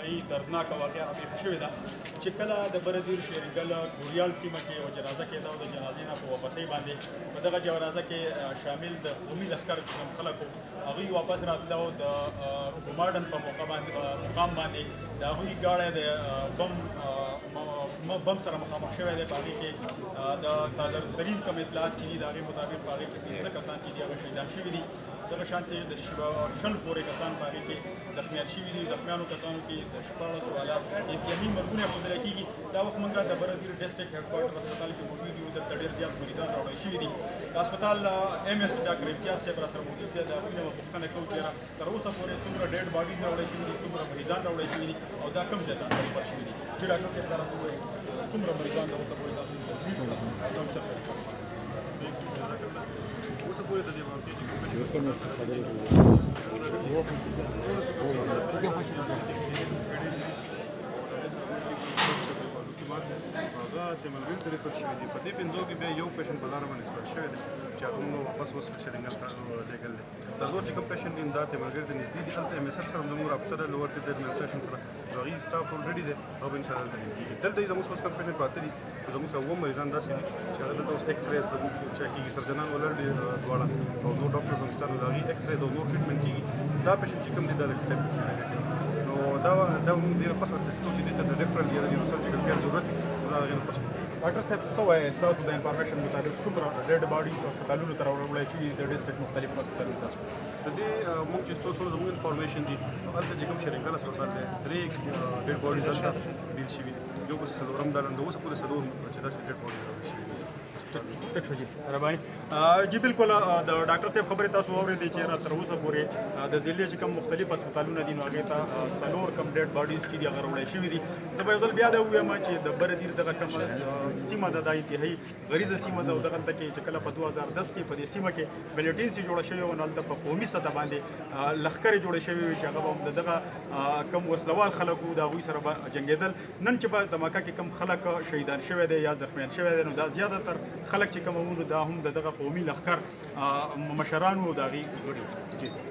هغې دردناکه واقعه رابېښه شوې ده چې کله د بردیر شیرګل ګوریال سیمه کې یوه جنازه کېده او د جنازې نه په واپسۍ باندې په دغه جنازه کې شامل د قومي لښکر کوم خلک وو هغوی واپس راتله او د ګومارډن په مقام باندې د هغوی ګاډی د بم سره مخامخ شوی دی په هغې کې د تازه ترین کوم اطلاعات چې دي د هغې مطابق په هغې کې 15 کسان چې دي هغه شهیدان شوي دي دغه شانتې د 100 پورې کسان په هغې کې زخمیان شوي دي زخمیانو کسانو کې د 14,000 احتیامي مرګونه ښودلی کېږي دا وخت موږ د بردیر ډسټرکټ هیډ کوارټر هسپتال کې موجود یو دلته ډېر زیات مریضان راوړل شوي دي د هسپتال MS ډاکټر امتیاز صاحب راسره موجود دی د هغوی نه به پوښتنه کوو چې تر اوسه پورې څومره ډېډ باډیز راوړل شوي دي څومره مریضان راوړل شوي دي او دا کوم ځای ته ریفر شوي دي چې ډاکټر صاحب دا راته ووایي څومره مریضان د اوسه پورې تاسو اوسه پورې د دې واقعې چې هغه تملګري ته ریفر شوي دي په دې پنځو کې بیا یو پیشنټ په لاره باندې ایکسپایر شوی دی چې هغه موږ واپس اوس شرینګل ته لېږل دی دا نور چې کوم پیشنټ دي دا تملګري ته نږدې دي هلته MSF سره زموږ رابطه ده لوور کې د ایډمنسټریشن سره هغوی سټاف ټول ریډي دی او انشاءالله دلته کېږي دلته زموږ اوس کوم پیشنټ پراته دي زموږ سره 2 مریضان داسې دي چې هغه دلته اوس ایکس ریز د چیک کېږي سرجنان ولر دي دواړه او نور ډاکټرز هم شته نو د هغوی ایکس ریز او نور ټریټمنټ کېږي دا پیشنټ چې کوم دی دا لږ سټیپ نو دا موږ دې نه پس اساس کوو چې دې ته د ریفرل یا د نیوروسرجیکل کیر ضرورت دی دا هغې نه پس ډاکټر صاحب څه وایي ستاسو د انفارمیشن مطابق څومره ډیډ باډي هسپتالونو ته راوړی شوي د ډسټرکټ مختلفو هسپتالونو ته د دې موږ چې څو زموږ انفارمیشن دي هلته چې کوم شرینګل هسپتال دی 3 ډیډ باډیز هلته بیل شوي دي یو پسې څلورم دا د اوسه پورې څلور چې داسې ډیډ باډي راوړل شوي دي ټیک شو جی مهرباني جی بالکل د ډاکټر صاحب خبرې تاسو واورېدې چې تر اوسه پورې د ضلع چې کوم مختلف هسپتالونه دي نو هغې ته څلور کم ډیډ باډیز چې دي هغه راوړی شوي دي زه به یو ځل بیا دا ووایم چې د بردیر دغه کومه سیمه ده دا انتهایي غریزه سیمه ده او دغلته کې چې کله په 2010 کې په دې سیمه کې ملیټنسي جوړه شوې وه نو هلته په قومي سطح باندې لښکرې جوړې شوې وې چې هغه به هم د دغه کم وسلوال خلک وو د هغوی سره به جنګېدل نن چې به دمکه کې کم خلک شهیدان شوی دی یا زخمیان شوی دی نو دا زیاتره خلک چې کوم وو دا هم د دغه قومي لښکر مشران وو د هغې غړي